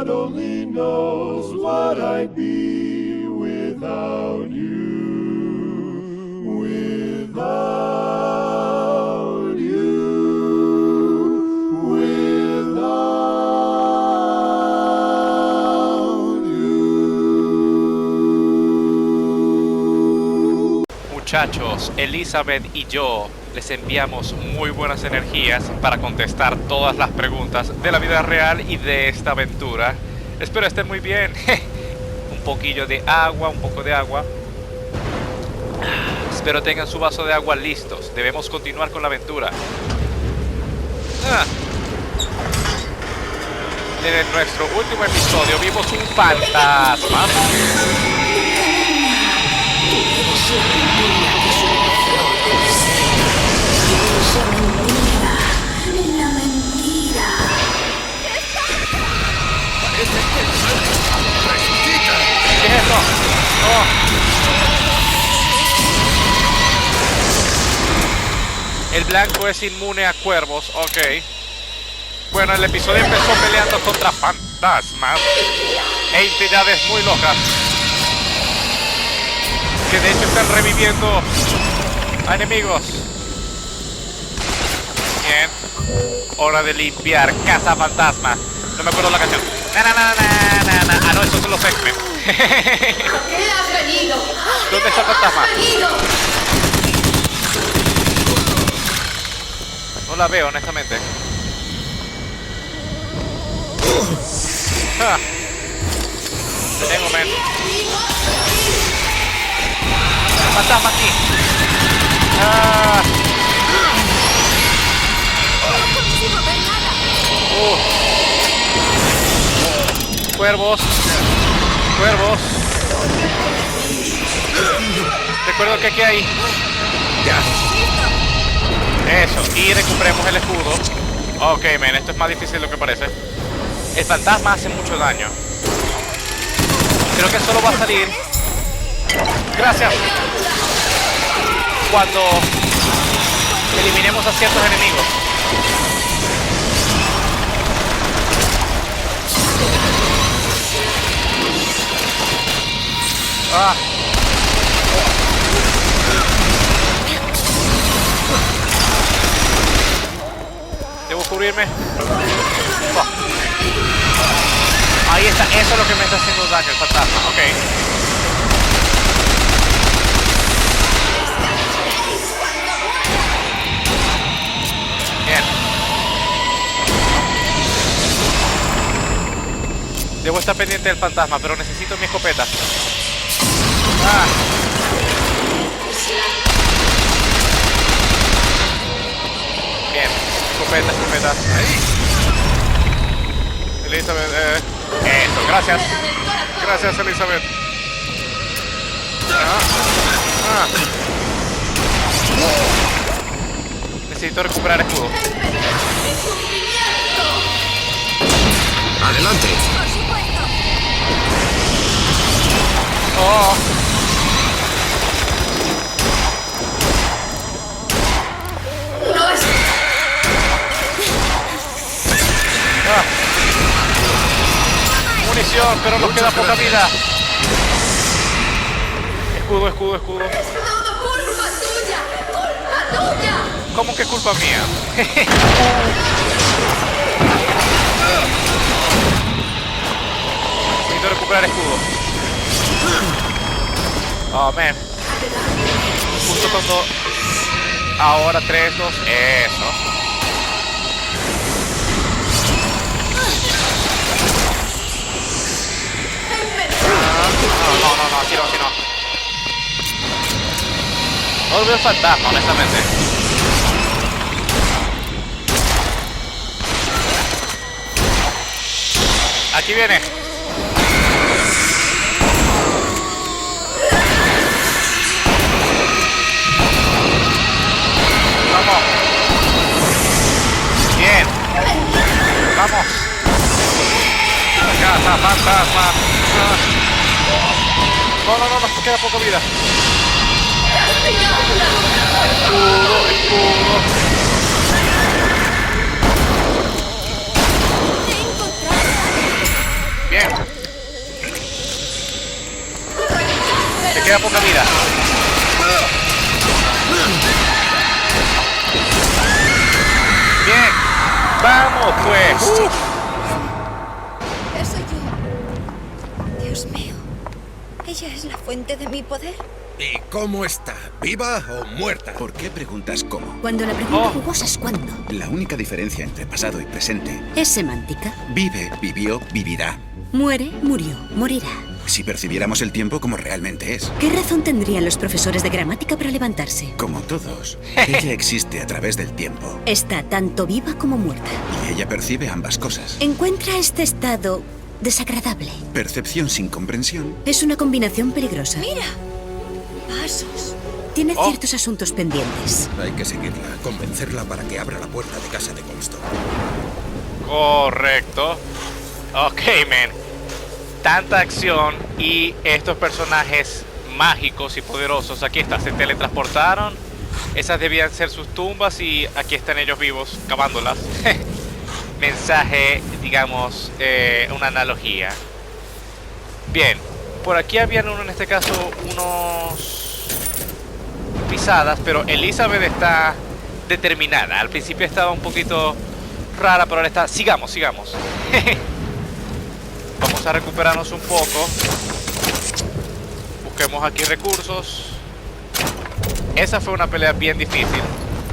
God only knows what I'd be without you, without you, without you. Muchachos, Elizabeth y yo les enviamos muy buenas energías para contestar todas las preguntas de la vida real y de esta aventura. Espero estén muy bien. Un poquillo de agua, un poco de agua. Espero tengan su vaso de agua listos. Debemos continuar con la aventura. En nuestro último episodio vimos un fantasma. La mentira. ¿Qué es esto? Oh. El blanco es inmune a cuervos, ok. Bueno, el episodio empezó peleando contra fantasmas e entidades muy locas, que de hecho están reviviendo a enemigos. Bien. Hora de limpiar Casa Fantasma. No me acuerdo la canción. Ah, no, esos son los X-Men. ¿A qué has venido? ¿Dónde está el fantasma? No la veo, honestamente. Ah. Te tengo, men. Fantasma aquí. Ah. Cuervos. Cuervos. Recuerdo que aquí hay. Ya. Eso. Y recuperemos el escudo. Ok, men. Esto es más difícil de lo que parece. El fantasma hace mucho daño. Creo que solo va a salir. Gracias. Cuando eliminemos a ciertos enemigos. Ah. Debo cubrirme. Oh. Ahí está, eso es lo que me está haciendo daño, el fantasma. Ok. Bien. Debo estar pendiente del fantasma, pero necesito mi escopeta. Ah. Bien, escopeta, escopeta. Elizabeth, eso, gracias. Gracias, Elizabeth. Necesito recuperar escudo. Adelante. Oh. Ah. Munición, pero nos queda poca vida. Escudo, escudo, escudo. ¡Todo culpa tuya! ¡Culpa tuya! ¿Cómo que culpa mía? Necesito recuperar escudo. Oh, man. Justo cuando... Ahora 3, 2... Eso. No, así no, así no. No lo veo fantasma, honestamente. Aquí viene. Vamos. Bien. Vamos. Casa fantasma. No, nos queda poca vida. Escudo, escudo. queda poca vida. Bien. Vamos, pues. Soy yo. Dios mío. ¿Ella es la fuente de mi poder? ¿Y cómo está? ¿Viva o muerta? ¿Por qué preguntas cómo? Cuando la pregunta Oh. jugosa es cuándo. La única diferencia entre pasado y presente. Es semántica. Vive, vivió, vivirá. Muere, murió, morirá. Si percibiéramos el tiempo como realmente es. ¿Qué razón tendrían los profesores de gramática para levantarse? Como todos. Ella existe a través del tiempo. Está tanto viva como muerta. Y ella percibe ambas cosas. Encuentra este estado desagradable. Percepción sin comprensión. Es una combinación peligrosa. Mira. Pasos. Tiene Oh. ciertos asuntos pendientes. Hay que seguirla, convencerla para que abra la puerta de casa de Comstock. Correcto. Ok, man. Tanta acción y estos personajes mágicos y poderosos. Aquí está, se teletransportaron. Esas debían ser sus tumbas y aquí están ellos vivos, cavándolas. Mensaje, digamos, una analogía. Bien, por aquí habían en este caso unos pisadas, pero Elizabeth está determinada. Al principio estaba un poquito rara, pero ahora está... Sigamos, sigamos. Vamos a recuperarnos un poco. Busquemos aquí recursos. Esa fue una pelea bien difícil.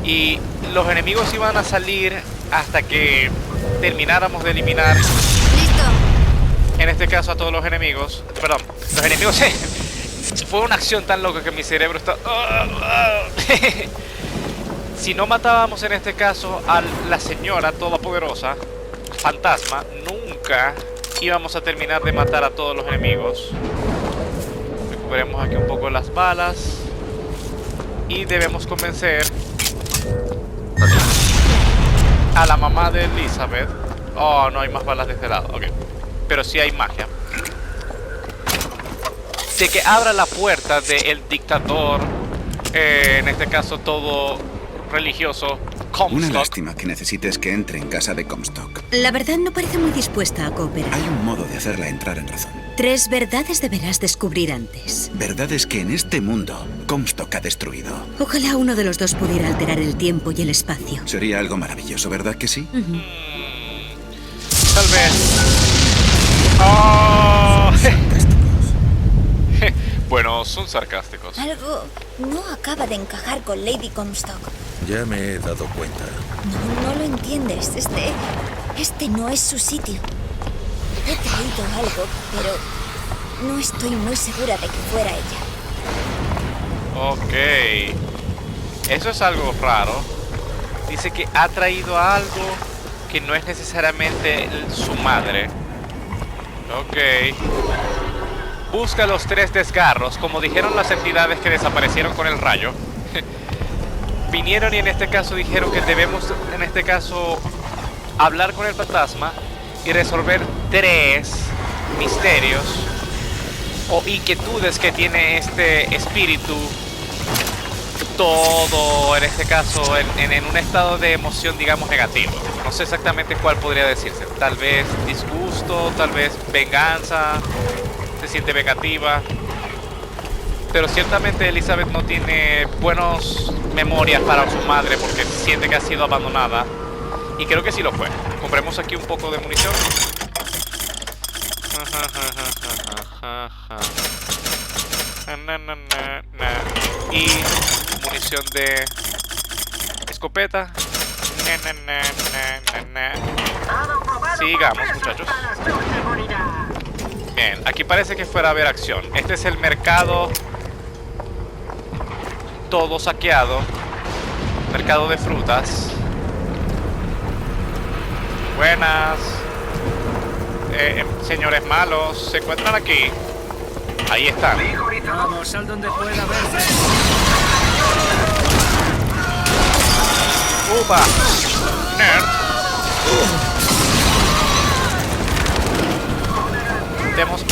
Y los enemigos iban a salir hasta que termináramos de eliminar, Listo. en este caso, a todos los enemigos. Perdón, los enemigos... Fue una acción tan loca que mi cerebro está... Si no matábamos en este caso a la señora todopoderosa, fantasma, nunca íbamos a terminar de matar a todos los enemigos. Recuperemos aquí un poco las balas. Y debemos convencer a la mamá de Elizabeth. Oh, no hay más balas de este lado. Ok. Pero sí hay magia. De que abra la puerta del dictador. En este caso todo religioso. Una Comstock. lástima que necesites que entre en casa de Comstock. La verdad no parece muy dispuesta a cooperar. Hay un modo de hacerla entrar en razón. 3 verdades deberás descubrir antes. Verdad es que en este mundo, Comstock ha destruido. Ojalá uno de los dos pudiera alterar el tiempo y el espacio. Sería algo maravilloso, ¿verdad que sí? Tal vez. Oh. Bueno, son sarcásticos. Algo no acaba de encajar con Lady Comstock. Ya me he dado cuenta. No lo entiendes. Este no es su sitio. He traído algo, pero no estoy muy segura de que fuera ella. Ok. Eso es algo raro. Dice que ha traído algo que no es necesariamente su madre. Ok. Busca los 3 desgarros, como dijeron las entidades que desaparecieron con el rayo. Vinieron y en este caso dijeron que debemos, en este caso, hablar con el fantasma y resolver 3 misterios o inquietudes que tiene este espíritu. Todo, en este caso, en un estado de emoción, digamos, negativo. No sé exactamente cuál podría decirse. Tal vez disgusto, tal vez venganza. Se siente vengativa. Pero ciertamente Elizabeth no tiene buenas memorias para su madre porque siente que ha sido abandonada. Y creo que sí lo fue. Compremos aquí un poco de munición. Y munición de escopeta. Sigamos, muchachos. Bien, aquí parece que fuera a haber acción. Este es el mercado. Todo saqueado. Mercado de frutas. Buenas. Señores malos, ¿se encuentran aquí? Ahí están. Vamos, sal donde pueda verse. ¡Upa! Nerd. Demos.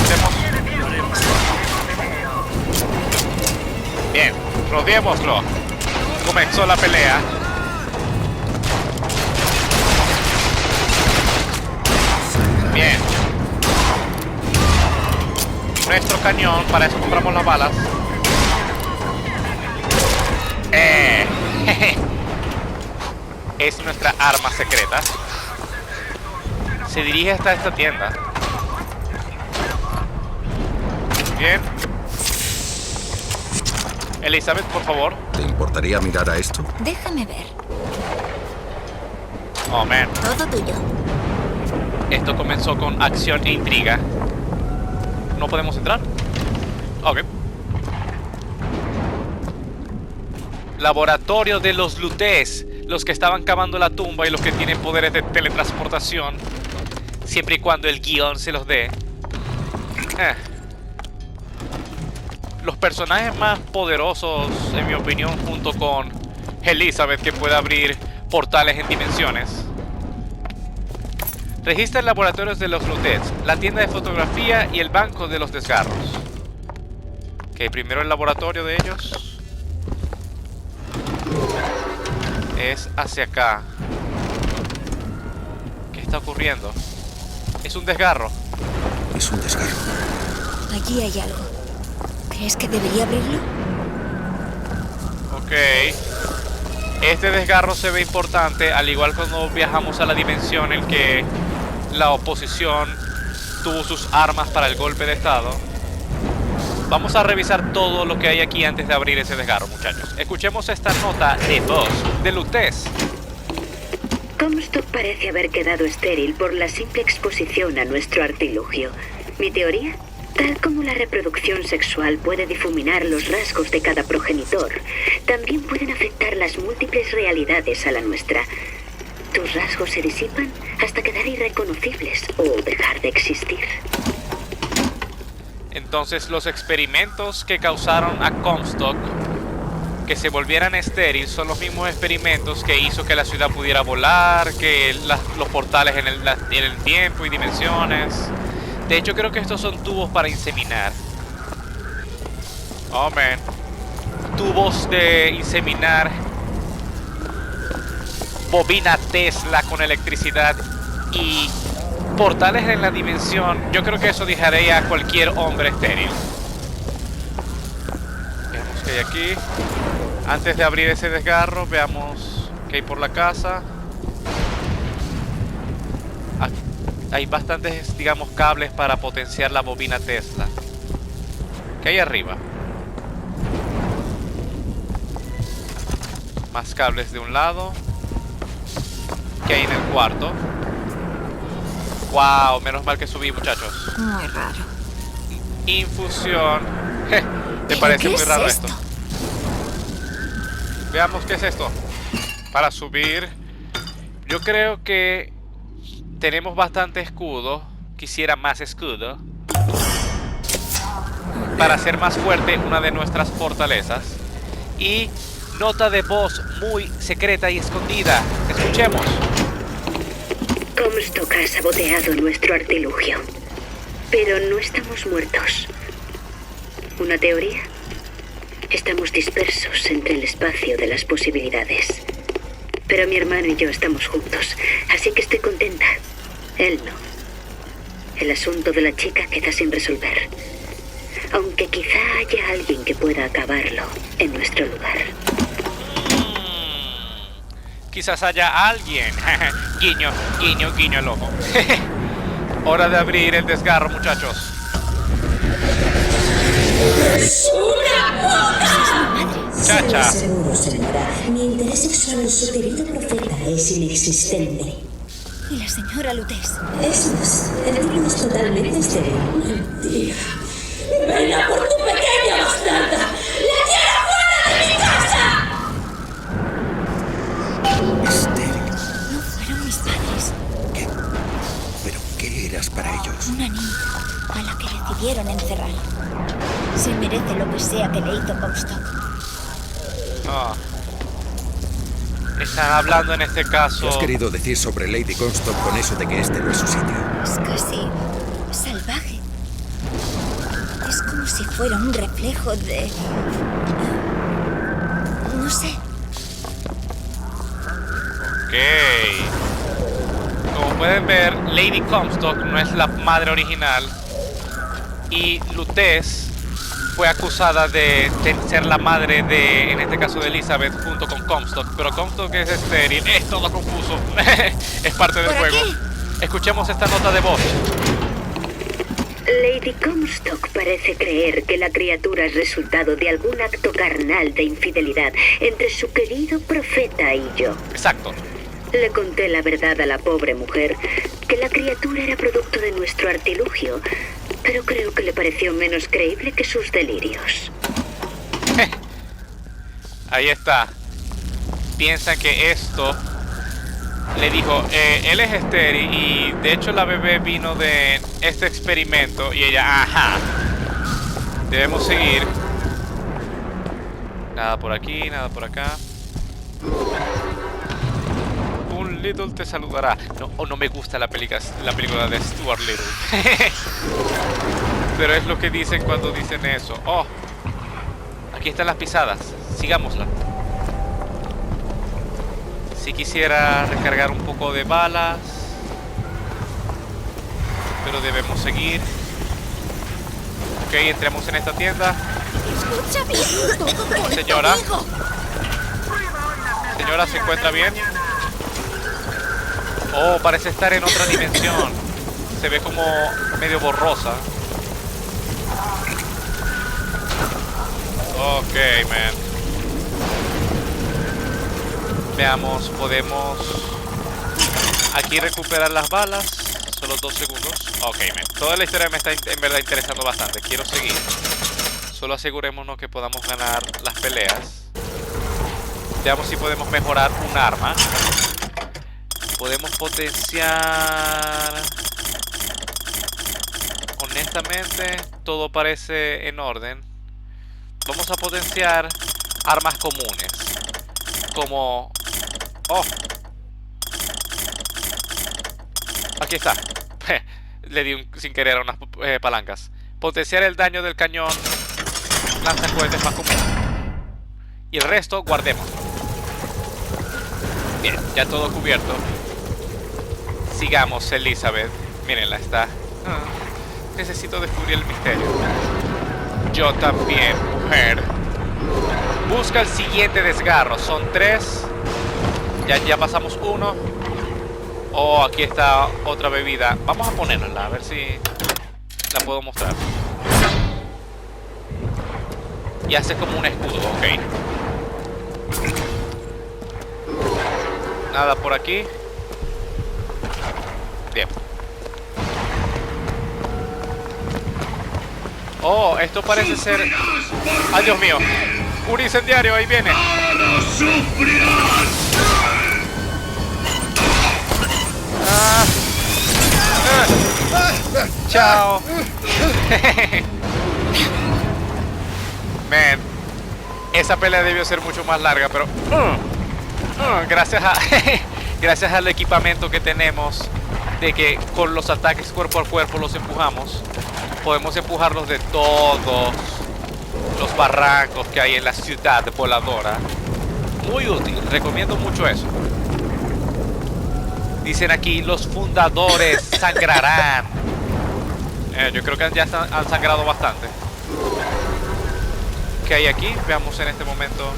Bien, rodeémoslo. Comenzó la pelea. Bien. Nuestro cañón, para eso compramos las balas. Es nuestra arma secreta. Se dirige hasta esta tienda. Bien. Elizabeth, por favor. ¿Te importaría mirar a esto? Déjame ver. Oh, man. Todo tuyo. Esto comenzó con acción e intriga. ¿No podemos entrar? Ok. Laboratorio de los Lutés. Los que estaban cavando la tumba y los que tienen poderes de teletransportación. Siempre y cuando el guión se los dé. Los personajes más poderosos, en mi opinión, junto con Elizabeth, que puede abrir portales en dimensiones. Registra el laboratorio de los Lutés, la tienda de fotografía y el banco de los desgarros. Ok, primero el laboratorio de ellos. Es hacia acá. ¿Qué está ocurriendo? Es un desgarro. Es un desgarro. Allí hay algo. ¿Crees que debería abrirlo? Ok. Este desgarro se ve importante, al igual cuando viajamos a la dimensión en que la oposición tuvo sus armas para el golpe de estado. Vamos a revisar todo lo que hay aquí antes de abrir ese desgarro, muchachos. Escuchemos esta nota de voz de Lutés. Comstock parece haber quedado estéril por la simple exposición a nuestro artilugio. Mi teoría, tal como la reproducción sexual puede difuminar los rasgos de cada progenitor, también pueden afectar las múltiples realidades a la nuestra. Tus rasgos se disipan hasta quedar irreconocibles o dejar de existir. Entonces los experimentos que causaron a Comstock que se volvieran estéril son los mismos experimentos que hizo que la ciudad pudiera volar, que los portales en el tiempo y dimensiones. De hecho, creo que estos son tubos para inseminar. Oh, man. Tubos de inseminar. Bobina Tesla con electricidad y portales en la dimensión. Yo creo que eso dejaría a cualquier hombre estéril. Veamos qué hay aquí. Antes de abrir ese desgarro, veamos qué hay por la casa. Hay bastantes, digamos, cables para potenciar la bobina Tesla. ¿Qué hay arriba? Más cables de un lado. ¿Qué hay en el cuarto? Wow, menos mal que subí, muchachos. Muy raro. Infusión. ¿Te parece muy raro esto? Veamos qué es esto. Para subir. Yo creo que tenemos bastante escudo. Quisiera más escudo para hacer más fuerte una de nuestras fortalezas. Y nota de voz muy secreta y escondida. Escuchemos. Comstock ha saboteado nuestro artilugio, pero no estamos muertos. ¿Una teoría? Estamos dispersos entre el espacio de las posibilidades. Pero mi hermano y yo estamos juntos, así que estoy contenta. Él no. El asunto de la chica queda sin resolver. Aunque quizá haya alguien que pueda acabarlo en nuestro lugar. Quizás haya alguien. Guiño, guiño, guiño el ojo. Hora de abrir el desgarro, muchachos. Chacha. Estoy seguro, señora. Mi interés sexual en su querido profeta es inexistente. ¿Y la señora Lutés? Es más, el tipo es totalmente estéril. Mentira. ¡Ven a por tu pequeña bastarda! ¡La quiero fuera de mi casa! Estéril. No fueron mis padres. ¿Qué? ¿Pero qué eras para ellos? Una niña a la que decidieron encerrar. Se merece lo que sea que le hizo Comstock. Ah. Están hablando en este caso. ¿Qué has querido decir sobre Lady Comstock con eso de que este no es su sitio? Es casi salvaje. Es como si fuera un reflejo de... no sé. Ok. Como pueden ver, Lady Comstock no es la madre original. Y Lutés fue acusada de ser la madre de, en este caso de Elizabeth, junto con Comstock. Pero Comstock es estéril, es todo confuso. Es parte del juego. Escuchemos esta nota de voz. Lady Comstock parece creer que la criatura es resultado de algún acto carnal de infidelidad entre su querido profeta y yo. Exacto. Le conté la verdad a la pobre mujer, que la criatura era producto de nuestro artilugio, pero creo que le pareció menos creíble que sus delirios. Ahí está. Piensa que esto... Le dijo, él es estéril y de hecho la bebé vino de este experimento. Y ella, ajá, debemos seguir. Nada por aquí, nada por acá. Un Little te saludará. No me gusta la película de Stuart Little. Pero es lo que dicen cuando dicen eso. Oh, aquí están las pisadas. Sigámosla. Si quisiera recargar un poco de balas, pero debemos seguir. Ok, entremos en esta tienda. Escucha bien, todo cuenta Señora. conmigo. Señora, ¿se encuentra bien? Oh, parece estar en otra dimensión. Se ve como medio borrosa. Ok, man. Veamos, podemos aquí recuperar las balas. Solo 2 segundos. Ok, man. Toda la historia me está en verdad interesando bastante. Quiero seguir. Solo asegurémonos que podamos ganar las peleas. Veamos si podemos mejorar un arma. Podemos potenciar... Honestamente, todo parece en orden. Vamos a potenciar armas comunes. Como... Oh. Aquí está. Le di sin querer a unas palancas. Potenciar el daño del cañón lanzacohetes más común. Y el resto guardemos. Bien, ya todo cubierto. Sigamos, Elizabeth. Mírenla, está. Necesito descubrir el misterio. Yo también, mujer. Busca el siguiente desgarro. Son 3. Ya pasamos 1. Oh, aquí está otra bebida. Vamos a ponerla, a ver si la puedo mostrar. Y hace como un escudo, ok. Nada por aquí. Bien. Oh, esto parece ser... ¡Ay, Dios mío! Un incendiario, ahí viene. Chao. Man, esa pelea debió ser mucho más larga, pero gracias al equipamiento que tenemos, de que con los ataques cuerpo a cuerpo los empujamos, podemos empujarlos de todos los barrancos que hay en la ciudad voladora. Muy útil, recomiendo mucho eso. Dicen aquí, los fundadores sangrarán. Yo creo que ya han sangrado bastante. ¿Qué hay aquí? Veamos en este momento.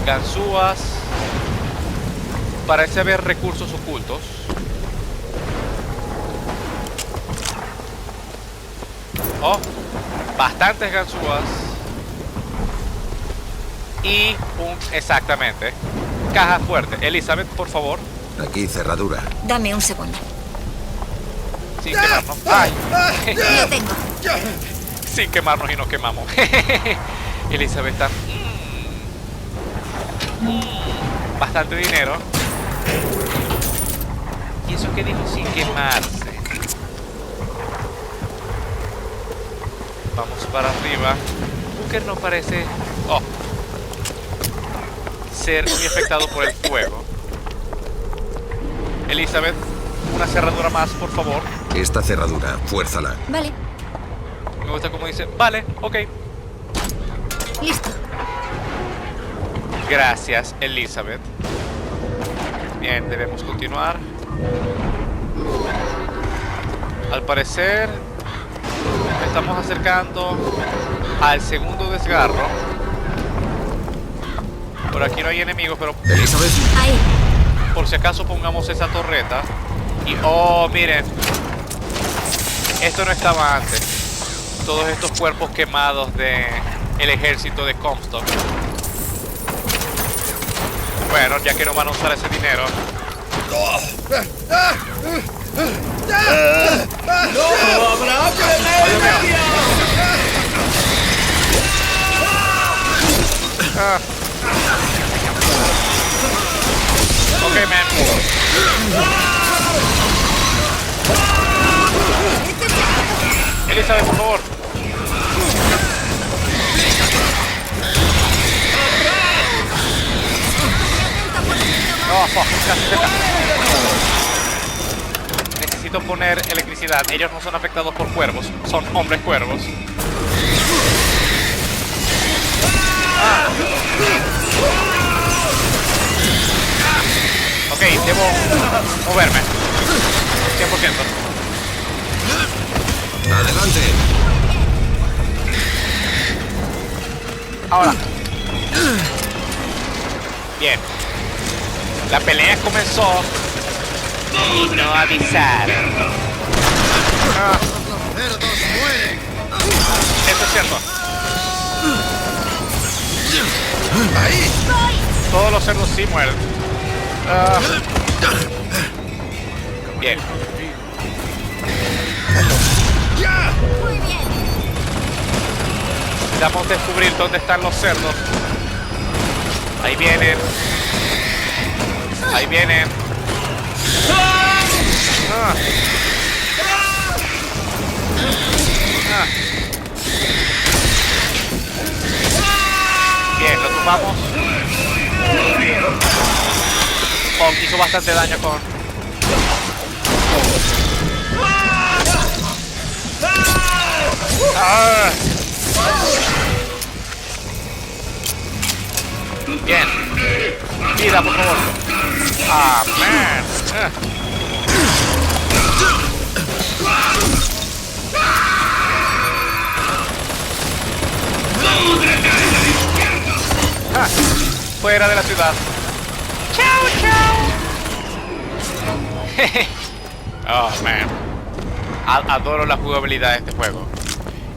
Ganzúas. Parece haber recursos ocultos. Oh, bastantes ganzúas. Y exactamente, caja fuerte. Elizabeth, por favor. Aquí, cerradura. Dame un segundo. Sin quemarnos. ¡Ay! Lo tengo. Sin quemarnos y nos quemamos. Elizabeth está... bastante dinero. ¿Y eso qué dijo? Sin quemarse. Vamos para arriba. Booker no parece... Oh. Ser muy afectado por el fuego. Elizabeth, una cerradura más, por favor. Esta cerradura, fuérzala. Vale, Me gusta como dice, vale, ok. listo. Gracias, Elizabeth. Bien, debemos continuar. Al parecer estamos acercando al segundo desgarro. Por aquí no hay enemigos, pero Elizabeth, Ahí. por si acaso pongamos esa torreta. Y oh, miren, esto no estaba antes. Todos estos cuerpos quemados de el ejército de Comstock. Bueno, ya que no van a usar ese dinero. Ok, man. Elizabeth, por favor. Oh, fuck, casi cerca. Necesito poner electricidad. Ellos no son afectados por cuervos, son hombres cuervos. Ok, debo moverme. 100%. adelante. Ahora. Bien. La pelea comenzó y no avisaron. Eso es cierto. Todos los cerdos sí mueren. Bien. Necesitamos descubrir dónde están los cerdos. Ahí vienen. Ahí vienen. Bien, lo tumbamos. Oh, hizo bastante daño con... Bien. Vida, por favor. Ah, man. Fuera de la ciudad. Chao, chao. Oh, man. Adoro la jugabilidad de este juego.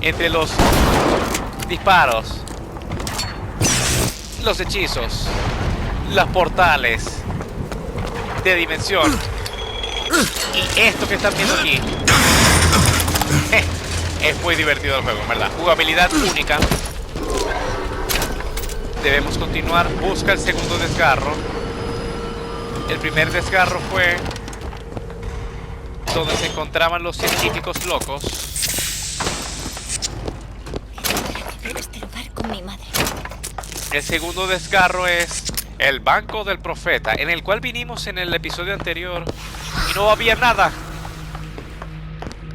Entre los disparos, los hechizos, los portales de dimensión y esto que están viendo aquí, es muy divertido el juego, en verdad. Jugabilidad única. Debemos continuar. Busca el segundo desgarro. El primer desgarro fue donde se encontraban los científicos locos. Este lugar con mi madre. El segundo desgarro es el banco del profeta, en el cual vinimos en el episodio anterior y no había nada.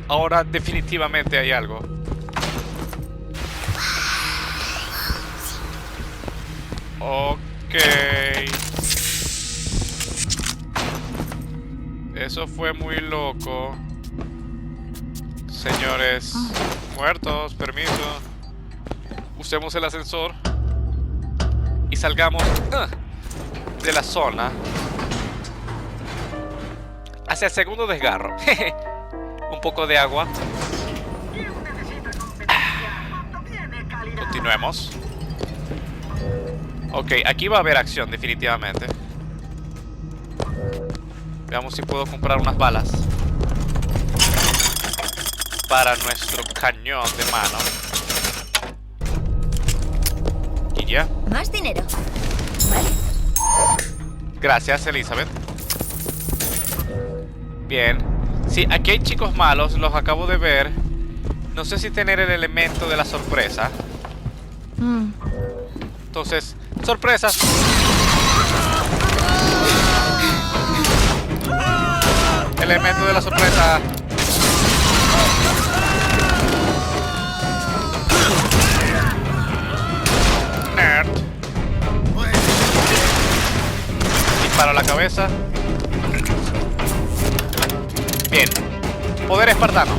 Ahora definitivamente hay algo. Ok. Eso fue muy loco. Señores muertos, permiso. Usemos el ascensor y salgamos de la zona hacia el segundo desgarro. Un poco de agua. Continuemos. Ok, aquí va a haber acción definitivamente. Veamos si puedo comprar unas balas para nuestro cañón de mano. Y ya. Más dinero. Vale. Gracias, Elizabeth. Bien. Sí, aquí hay chicos malos, los acabo de ver. No sé si tener el elemento de la sorpresa. Entonces, sorpresa. Elemento de la sorpresa. Nerd. Disparo a la cabeza. Bien. Poder espartano.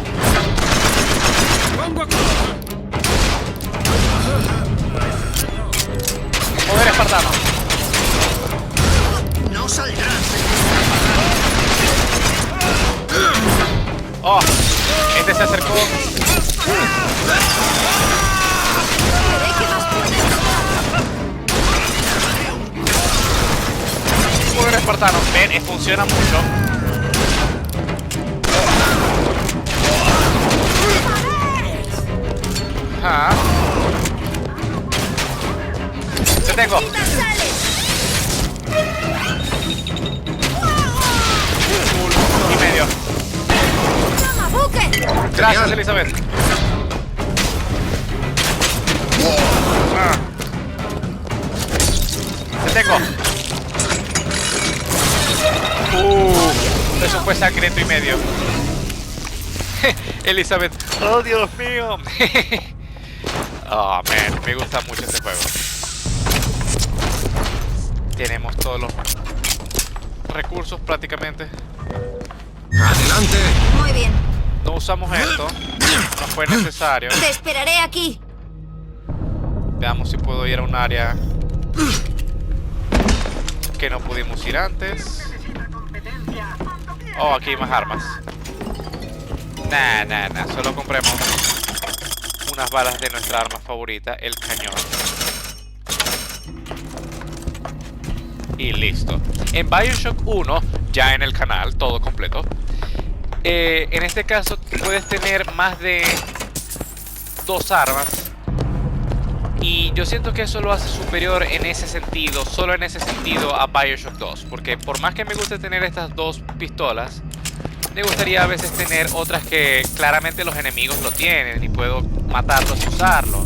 Oh, este se acercó. Veré qué más puedes. Poder espartano. Ven, funciona mucho. Ah. Te tengo. Y medio. ¡Toma, buque! Gracias, Elizabeth. Ah. Te tengo. Eso fue sangriento y medio. Elizabeth. Oh, Dios mío. Oh, man. Me gusta mucho este juego. Tenemos todos los recursos prácticamente. ¡Adelante! Muy bien. No usamos esto. No fue necesario. Te esperaré aquí. Veamos si puedo ir a un área que no pudimos ir antes. Oh, aquí hay más armas. Nah. Solo compremos unas balas de nuestra arma favorita, el cañón. Y listo. En BioShock 1, ya en el canal, todo completo. En este caso puedes tener más de 2 armas. Y yo siento que eso lo hace superior en ese sentido, solo en ese sentido a BioShock 2. Porque por más que me guste tener estas 2 pistolas, me gustaría a veces tener otras que claramente los enemigos lo tienen y puedo matarlos y usarlo.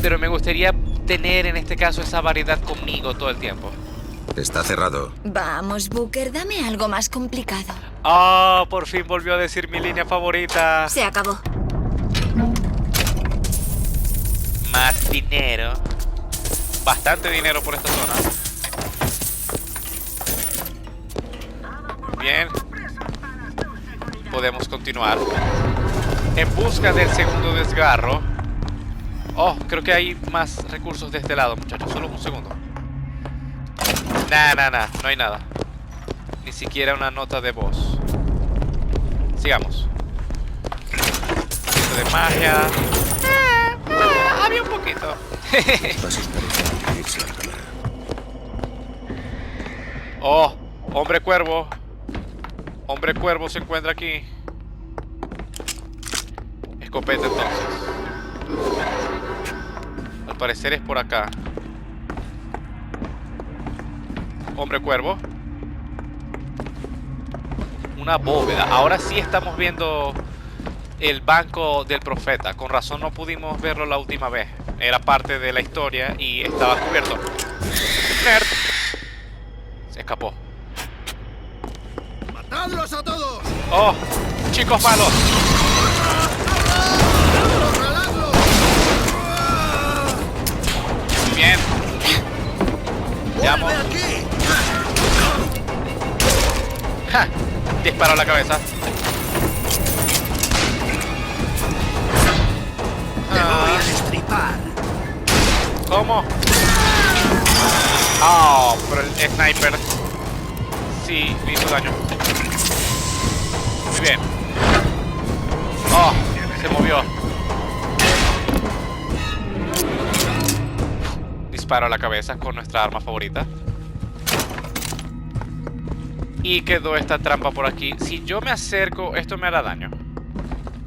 Pero me gustaría tener en este caso esa variedad conmigo todo el tiempo. Está cerrado. Vamos, Booker, dame algo más complicado. Oh, por fin volvió a decir mi línea favorita. Se acabó. Más dinero. Bastante dinero por esta zona. Bien. Podemos continuar. En busca del segundo desgarro. Oh, creo que hay más recursos de este lado, muchachos. Solo un segundo. Nah. No hay nada. Ni siquiera una nota de voz. Sigamos. Esto de magia. Había un poquito. Oh, hombre cuervo. Hombre cuervo se encuentra aquí. Escopeta entonces. Al parecer es por acá. Hombre cuervo. Una bóveda. Ahora sí estamos viendo el banco del profeta. Con razón no pudimos verlo la última vez. Era parte de la historia y estaba cubierto. Nerd. Se escapó. ¡Matadlos a todos! Oh, chicos malos. Bien. Llamo. Ja, disparo a la cabeza. ¡Te voy a destripar! ¿Cómo? Oh, pero el sniper sí me hizo daño. Muy bien. Oh, se movió. Disparo a la cabeza con nuestra arma favorita. Y quedó esta trampa por aquí. Si yo me acerco, ¿esto me hará daño?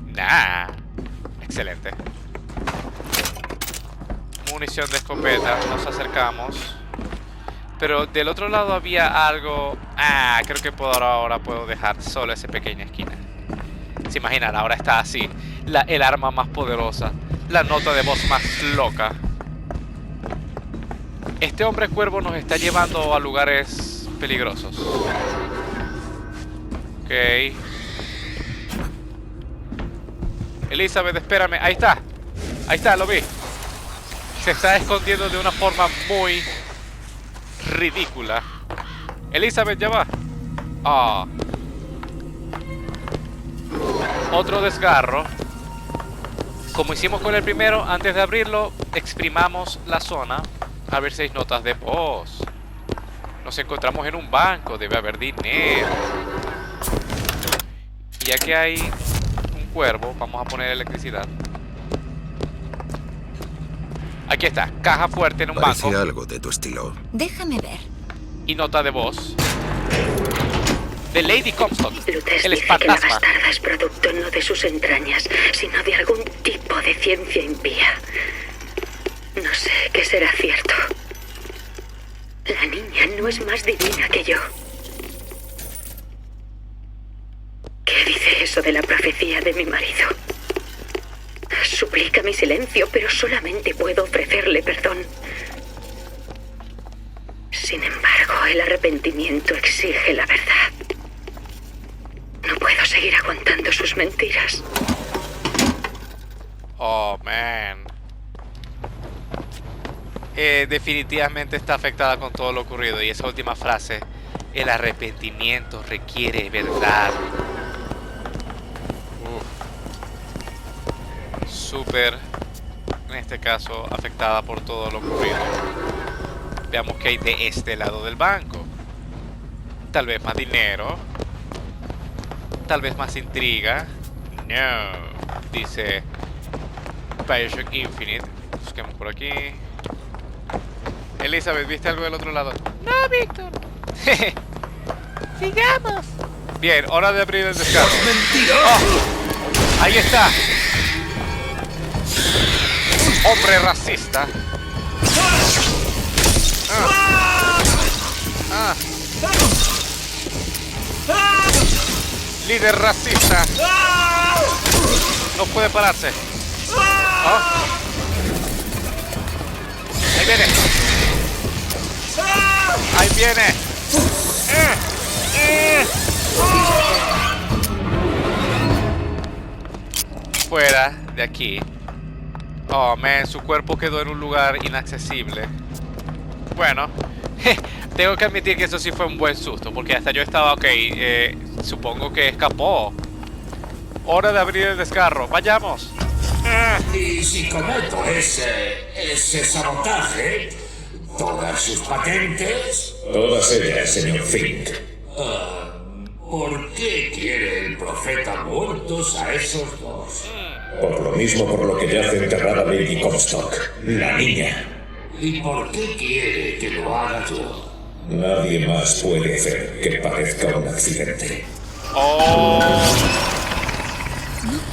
Nah. Excelente. Munición de escopeta. Nos acercamos. Pero del otro lado había algo. Ah, creo que ahora puedo dejar solo esa pequeña esquina. Se imaginan, ahora está así. El arma más poderosa. La nota de voz más loca. Este hombre cuervo nos está llevando a lugares peligrosos. Ok. Elizabeth, espérame. Ahí está, lo vi. Se está escondiendo de una forma muy ridícula. Elizabeth, ya va. Ah. Otro desgarro. Como hicimos con el primero, antes de abrirlo, exprimamos la zona. A ver si hay notas de voz. Nos encontramos en un banco, debe haber dinero. Y ya que hay un cuervo, vamos a poner electricidad. Aquí está, caja fuerte en un Parece banco. algo de tu estilo. Déjame ver. Y nota de voz de Lady Comstock, Lutes el dice que la espantasma. bastarda es producto no de sus entrañas, sino de algún tipo de ciencia impía. No sé qué será cierto. La niña no es más divina que yo. ¿Qué dice eso de la profecía de mi marido? Suplica mi silencio, pero solamente puedo ofrecerle perdón. Sin embargo, el arrepentimiento exige la verdad. No puedo seguir aguantando sus mentiras. Oh, man. Definitivamente está afectada con todo lo ocurrido. Y esa última frase, el arrepentimiento requiere verdad. Súper, en este caso, afectada por todo lo ocurrido. Veamos qué hay de este lado del banco. Tal vez más dinero. Tal vez más intriga. No. Dice Bioshock Infinite. Busquemos por aquí. Elizabeth, ¿viste algo del otro lado? No, Víctor. Sigamos. Bien, hora de abrir el descargo. Oh, ahí está. Hombre racista. Líder racista. No puede pararse. Oh. Ahí viene. Ahí viene. Fuera de aquí. Oh, man, su cuerpo quedó en un lugar inaccesible. Bueno, tengo que admitir que eso sí fue un buen susto, porque hasta yo estaba, ok, supongo que escapó. Hora de abrir el descarro, vayamos. Y si cometo ese sabotaje, todas sus patentes... Todas ellas, señor Fink. ¿Por qué quiere el profeta muertos a esos dos? Por lo mismo por lo que yace enterrada Lady Comstock, la niña. ¿Y por qué quiere que lo haga yo? Nadie más puede hacer que parezca un accidente. No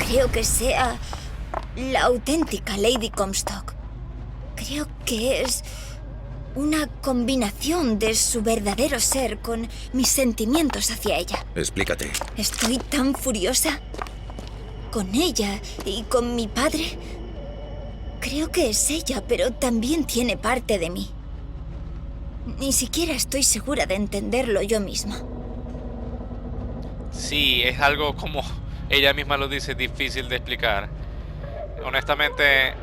creo que sea la auténtica Lady Comstock. Creo que es una combinación de su verdadero ser con mis sentimientos hacia ella. Explícate. Estoy tan furiosa con ella y con mi padre. Creo que es ella, pero también tiene parte de mí. Ni siquiera estoy segura de entenderlo yo misma. Sí, es algo como ella misma lo dice, difícil de explicar. Honestamente,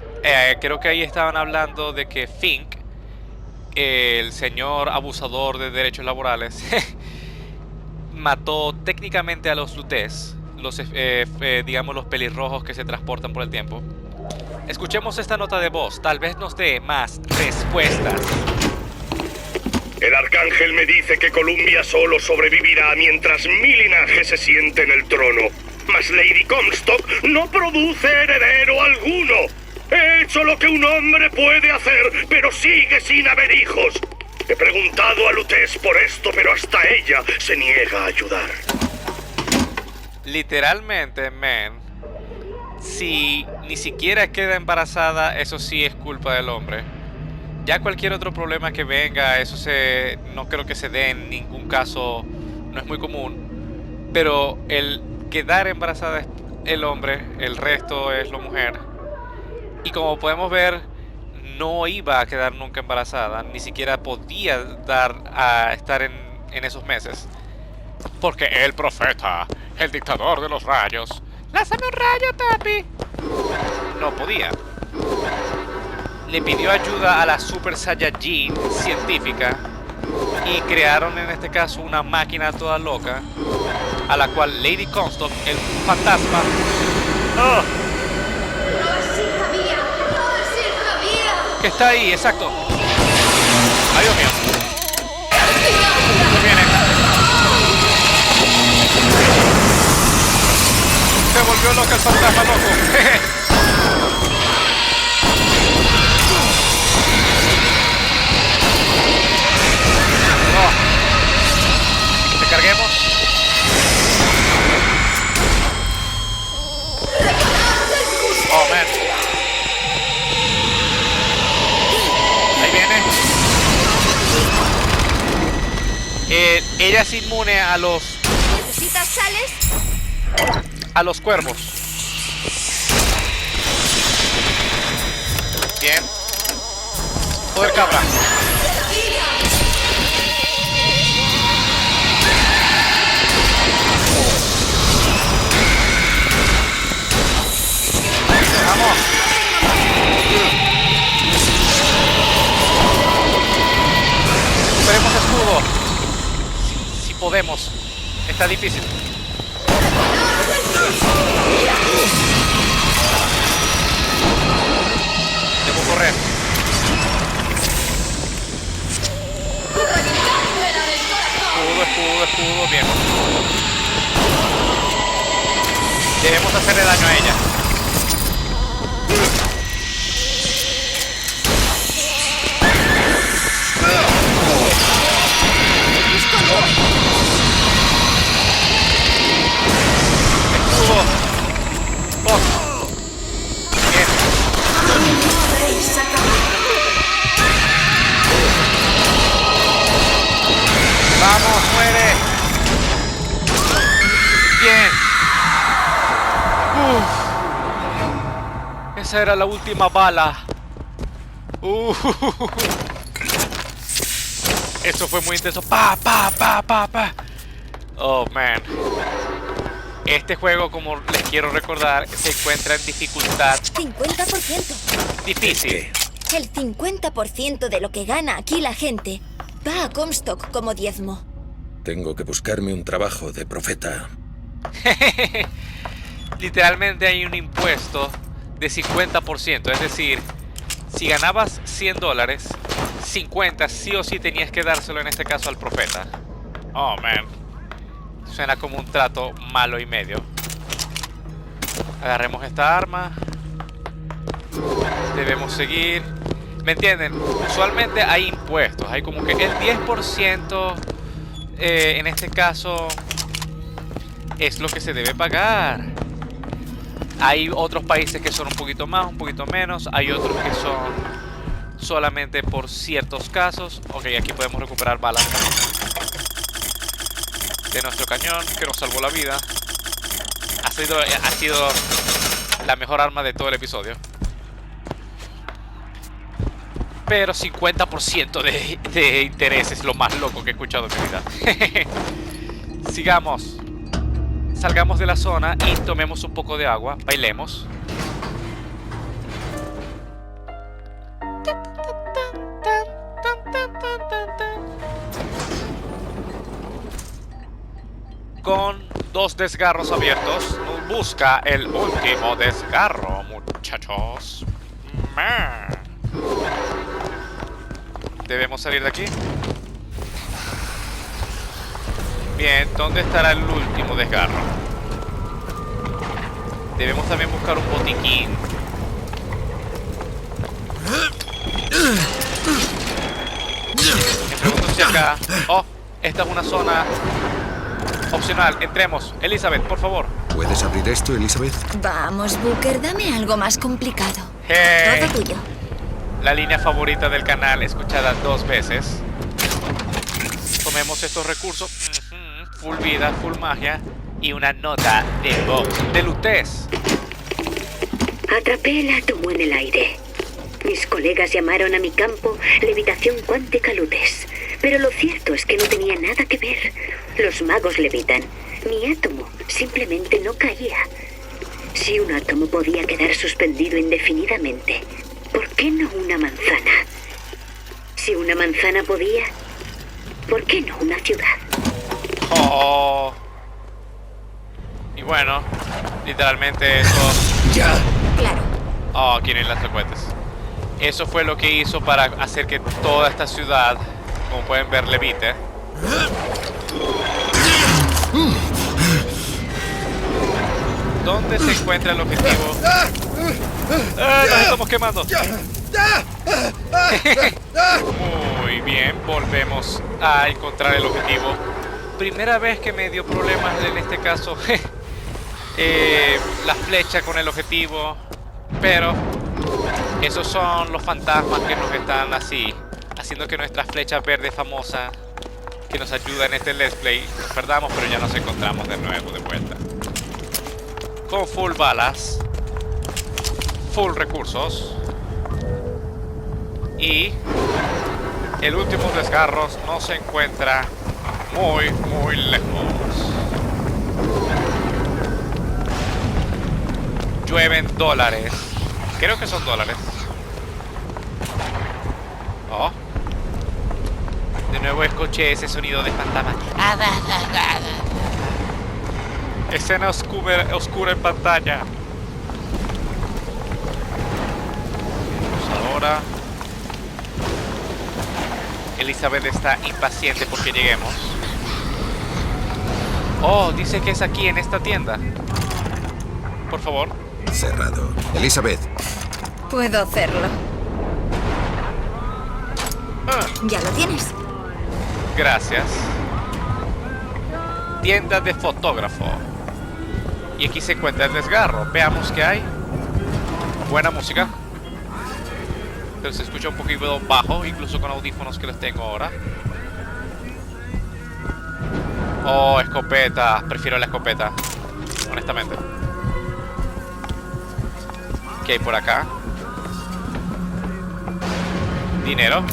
creo que ahí estaban hablando de que Fink, el señor abusador de derechos laborales, mató técnicamente a los Lutes, los, digamos, los pelirrojos que se transportan por el tiempo. Escuchemos esta nota de voz, tal vez nos dé más respuestas. El arcángel me dice que Columbia solo sobrevivirá mientras mi linaje se siente en el trono. Mas Lady Comstock no produce heredero alguno. He hecho lo que un hombre puede hacer, pero sigue sin haber hijos. He preguntado a Lutes por esto, pero hasta ella se niega a ayudar. Literalmente, man, si ni siquiera queda embarazada, eso sí es culpa del hombre. Ya cualquier otro problema que venga, eso no creo que se dé en ningún caso, no es muy común. Pero el quedar embarazada es el hombre, el resto es la mujer. Y como podemos ver, no iba a quedar nunca embarazada, ni siquiera podía estar en esos meses. Porque el profeta, el dictador de los rayos, ¡lánzame un rayo, papi! No podía. Le pidió ayuda a la Super Saiyajin científica y crearon en este caso una máquina toda loca a la cual Lady Comstock, el fantasma... ¡Oh! Que está ahí, exacto. Ay, Dios mío. Viene. volvió loca el fantasma loco. No. ¿Te carguemos? Oh, man. Ahí viene. Ella es inmune a los... ¿Necesitas sales? A los cuervos. Bien. Poder cabra. Vamos. Esperemos escudo. Si podemos. Está difícil. Debo correr. Escudo, bien. Debemos hacerle daño a ella. Escudo. Dos. Bien. Vamos, muere. Bien. Esa era la última bala. Eso fue muy intenso. Pa. Oh, man. Este juego, como les quiero recordar, se encuentra en dificultad 50%. difícil. El 50% de lo que gana aquí la gente va a Comstock como diezmo. Tengo que buscarme un trabajo de profeta. Literalmente hay un impuesto de 50%. Es decir, si ganabas $100, 50 sí o sí tenías que dárselo, en este caso al profeta. Oh, man. Suena como un trato malo y medio. Agarremos esta arma. Debemos seguir. ¿Me entienden? Usualmente hay impuestos. Hay como que el 10%, en este caso, es lo que se debe pagar. Hay otros países que son un poquito más, un poquito menos. Hay otros que son solamente por ciertos casos. Ok, aquí podemos recuperar balas de nuestro cañón, que nos salvó la vida. Ha sido la mejor arma de todo el episodio. Pero 50% de interés es lo más loco que he escuchado en mi vida. Sigamos. Salgamos de la zona y tomemos un poco de agua. Bailemos. Con 2 desgarros abiertos, busca el último desgarro, muchachos. Debemos salir de aquí. Bien, ¿dónde estará el último desgarro? Debemos también buscar un botiquín. Me pregunto si acá... Oh, esta es una zona opcional. Entremos. Elizabeth, por favor. ¿Puedes abrir esto, Elizabeth? Vamos, Booker, dame algo más complicado. Hey. Todo tuyo. La línea favorita del canal, escuchada 2 veces. Tomemos estos recursos. Full vida, full magia. Y una nota de voz de Lutez. Atrapé el átomo en el aire. Mis colegas llamaron a mi campo levitación cuántica Lutez. Pero lo cierto es que no tenía nada que ver. Los magos levitan. Mi átomo simplemente no caía. Si un átomo podía quedar suspendido indefinidamente, ¿por qué no una manzana? Si una manzana podía, ¿por qué no una ciudad? Oh. Y bueno, literalmente eso... ¡Ya! Claro. Oh, quieren las secuencias. Eso fue lo que hizo para hacer que toda esta ciudad, como pueden ver, levite. ¿Dónde se encuentra el objetivo? ¡Nos estamos quemando! Muy bien, volvemos a encontrar el objetivo. Primera vez que me dio problemas en este caso la flecha con el objetivo. Pero esos son los fantasmas que nos están así haciendo que nuestra flecha verde famosa, que nos ayuda en este let's play, nos perdamos, pero ya nos encontramos de nuevo de vuelta con full balas, full recursos, y el último desgarro no se encuentra muy lejos. Llueven dólares, creo que son dólares. Oh, de nuevo escuché ese sonido de fantasma. Escena oscura en pantalla. Vamos ahora. Elizabeth está impaciente porque lleguemos. Oh, dice que es aquí en esta tienda. Por favor. Cerrado. Elizabeth. Puedo hacerlo. Ya lo tienes. Gracias. Tienda de fotógrafo. Y aquí se encuentra el desgarro. Veamos qué hay. Buena música. Pero se escucha un poquito bajo, incluso con audífonos que los tengo ahora. Oh, escopeta. Prefiero la escopeta, honestamente. ¿Qué hay por acá? Dinero.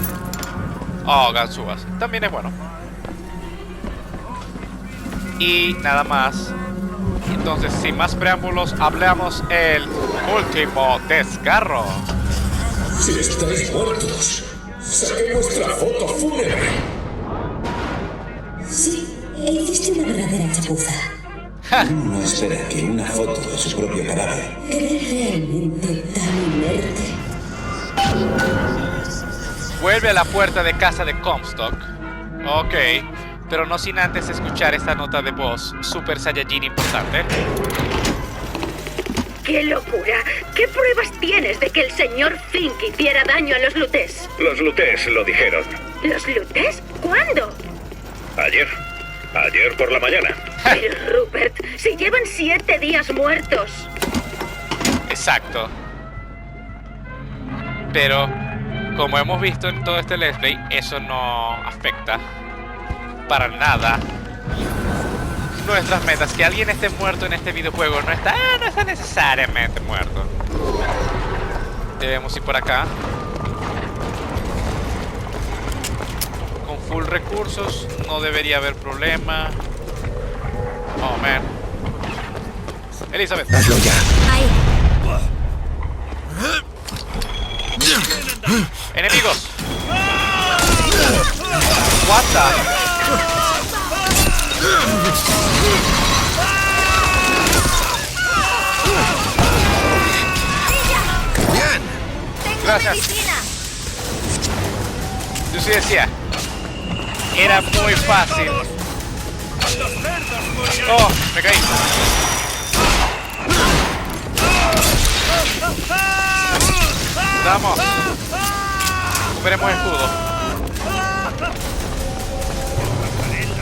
Oh, ganzúas. También es bueno. Y nada más. Entonces, sin más preámbulos, hablamos el último desgarro. Si estáis muertos, saqué vuestra foto fúnebre. Sí, hiciste una verdadera chapuza. No espera que una foto de su propio cadáver. ¿Eres realmente tan inerte? Vuelve a la puerta de casa de Comstock. Ok, pero no sin antes escuchar esta nota de voz Super Saiyajin importante. ¡Qué locura! ¿Qué pruebas tienes de que el señor Fink hiciera daño a los Lutes? Los Lutes lo dijeron. ¿Los Lutes? ¿Cuándo? Ayer por la mañana. Pero Rupert, si llevan 7 días muertos. Exacto. Pero, como hemos visto en todo este let's play, eso no afecta para nada nuestras metas. Que alguien esté muerto en este videojuego no está necesariamente muerto. Debemos ir por acá. Con full recursos no debería haber problema. Oh, man. Elizabeth. Hazlo ya. Ahí. Enemigos. What the? Bien. Gracias. Yo sí decía, era muy fácil. Oh, me caí. Vamos. Recuperemos escudo.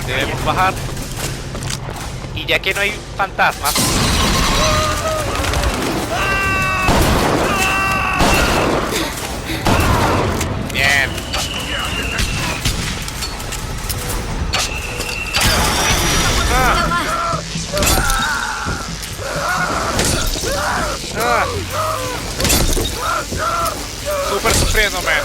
Debemos bajar. Y ya que no hay fantasmas, bien. Super sufriendo, man.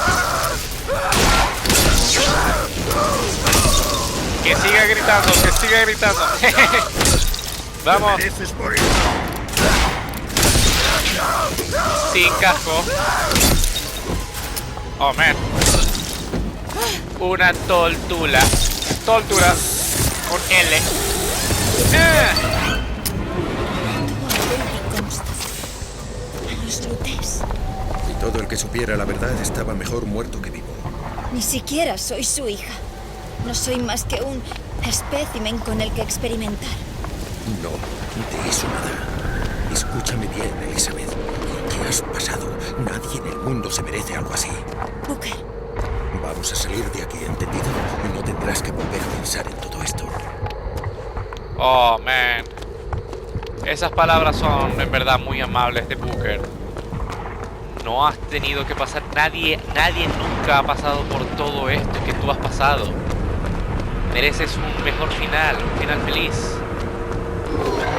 Que siga gritando, que siga gritando. Vamos. Sin casco. Oh, man. Una tortura. Tortura. Con L. Los Lutes. Y todo el que supiera la verdad estaba mejor muerto que vivo. Ni siquiera soy su hija. No soy más que un espécimen con el que experimentar. No te hizo nada. Escúchame bien, Elizabeth. ¿Qué has pasado? Nadie en el mundo se merece algo así. Booker, Vamos a salir de aquí, ¿entendido? No tendrás que volver a pensar en todo esto. Oh, man. Esas palabras son en verdad muy amables de Booker. No has tenido que pasar, nadie nunca ha pasado por todo esto que tú has pasado. Mereces un mejor final, un final feliz.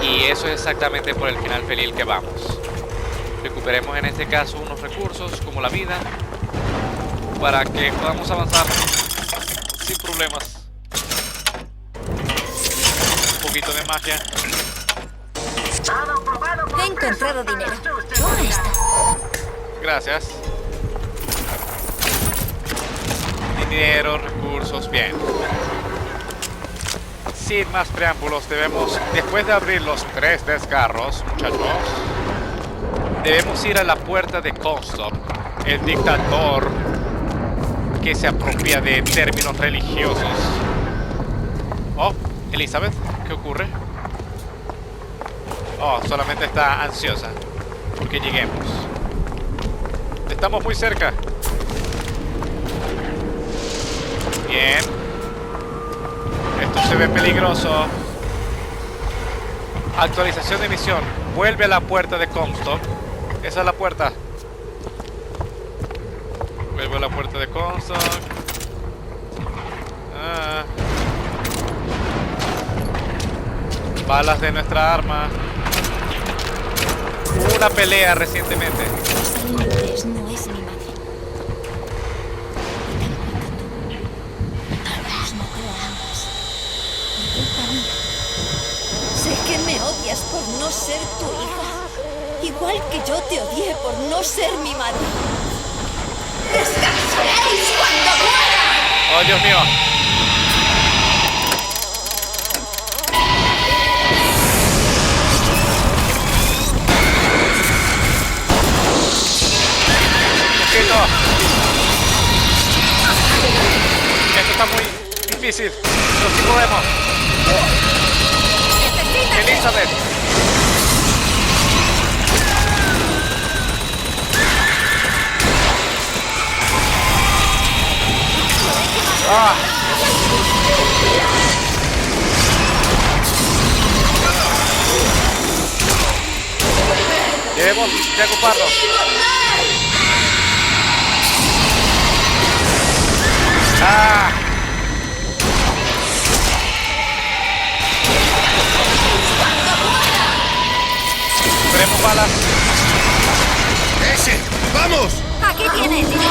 Y eso es exactamente por el final feliz que vamos. Recuperemos en este caso unos recursos como la vida para que podamos avanzar sin problemas. Un poquito de magia. he encontrado dinero. Toma esto. Gracias. Dinero, recursos, bien. Sin más preámbulos, después de abrir los 3 desgarros, muchachos, debemos ir a la puerta de Comstock, el dictador que se apropia de términos religiosos. Oh, Elizabeth, ¿qué ocurre? Oh, solamente está ansiosa porque lleguemos. Estamos muy cerca. Bien. Esto se ve peligroso. Actualización de misión. Vuelve a la puerta de Comstock. Esa es la puerta. Vuelve a la puerta de Comstock. Balas de nuestra arma. Hubo una pelea recientemente. Rosalie no es mi madre. Tal vez no creo a ambas. Por culpa mía. Sé que me odias por no ser tu hija. Igual que yo te odié por no ser mi madre. ¡Descansaréis cuando muera! Oh, Dios mío. Esto está muy difícil, pero sí podemos. Elizabeth. Ah. Debemos de ocuparnos. Ah. Esperemos balas. ¡Ese! ¡Vamos! Aquí tienes. Vamos.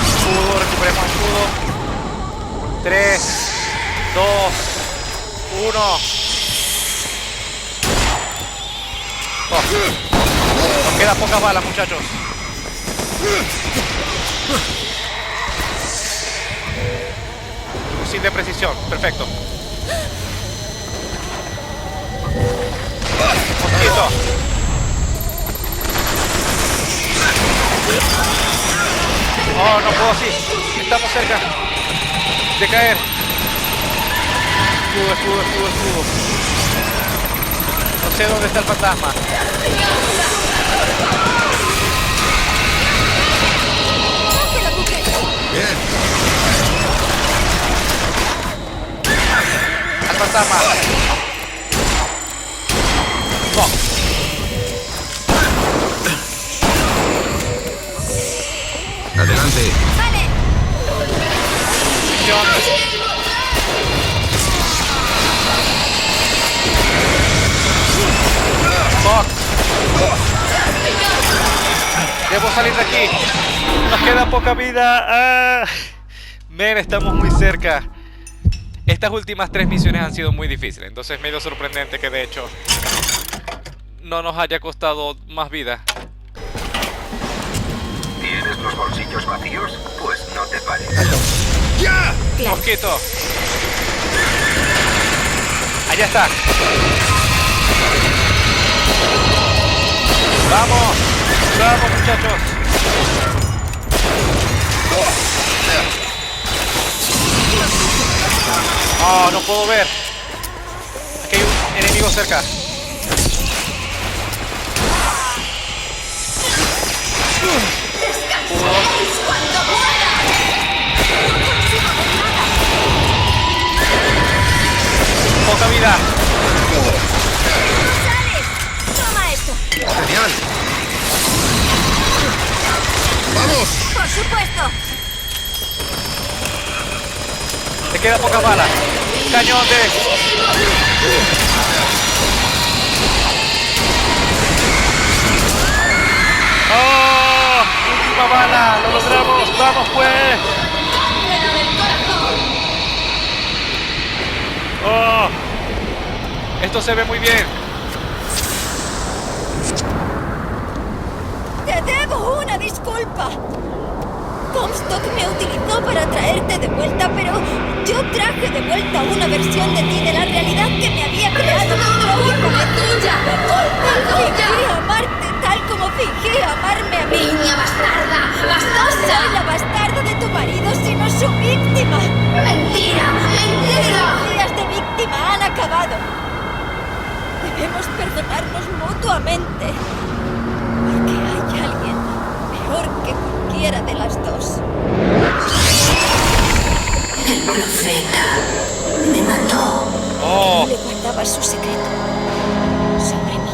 Escudo, recuperemos escudo. 3, 2, 1. Nos queda poca bala, muchachos. Fusil de precisión, perfecto. Mosquito. Oh, no puedo así. Estamos cerca de caer. Escudo, escudo, escudo, escudo. No sé dónde está el fantasma. Bien. Al fantasma. Oh. Adelante. Vale. Misión. Fuck. Debo salir de aquí. Nos queda poca vida. Men, estamos muy cerca. Estas últimas 3 misiones han sido muy difíciles. Entonces es medio sorprendente que de hecho no nos haya costado más vida. ¿Tienes los bolsillos vacíos? Pues no te pares. ¡Ya! Claro. Mosquito. Allá está. Vamos. Vamos, muchachos. Oh, no puedo ver. Aquí hay un enemigo cerca. Poca vida. ¡Toma esto! Genial. ¡Vamos! ¡Por supuesto! Te queda poca bala. Cañón de... ¡Oh! ¡Última bala! ¡Lo logramos! ¡Vamos pues! ¡Oh! Esto se ve muy bien. ¡Te debo una disculpa! Comstock me utilizó para traerte de vuelta, pero yo traje de vuelta una versión de ti de la realidad que me había creado. Fingí amarte tal como fingí amarme a mí. ¡Niña bastarda! No soy la bastarda de tu marido, sino su víctima. ¡Mentira! ¡Mentira! Los días de víctima han acabado. Debemos perdonarnos mutuamente. Porque hay alguien peor que cualquiera de las dos. El profeta me mató. ¡Oh! Le guardaba su secreto sobre mí.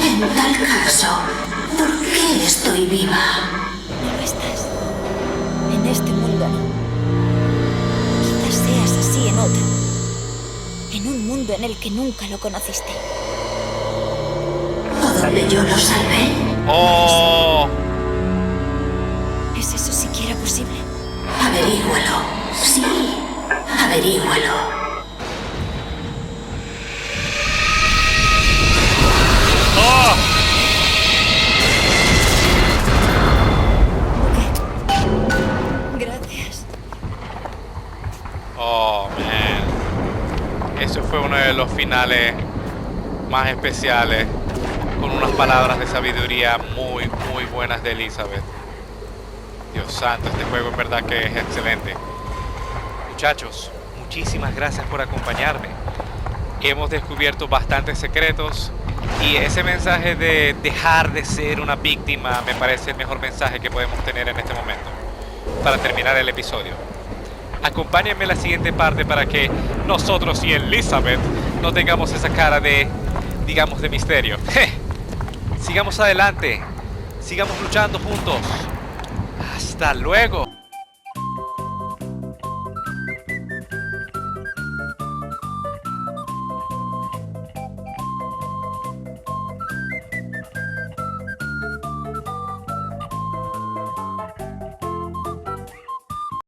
En tal caso, ¿por qué estoy viva? No lo estás. En este mundo no. Quizás seas así en otro. En un mundo en el que nunca lo conociste. ¿O donde yo lo salvé? ¡Oh! ¿Es eso siquiera posible? Averígualo. Sí, averígualo. ¡Oh! Gracias. Oh, man. Eso fue uno de los finales más especiales, con unas palabras de sabiduría muy, muy buenas de Elizabeth. Dios santo, este juego en verdad que es excelente. Muchachos, muchísimas gracias por acompañarme. Hemos descubierto bastantes secretos y ese mensaje de dejar de ser una víctima me parece el mejor mensaje que podemos tener en este momento para terminar el episodio. Acompáñenme en la siguiente parte para que nosotros y Elizabeth no tengamos esa cara de, digamos, de misterio. Sigamos adelante, sigamos luchando juntos. Hasta luego.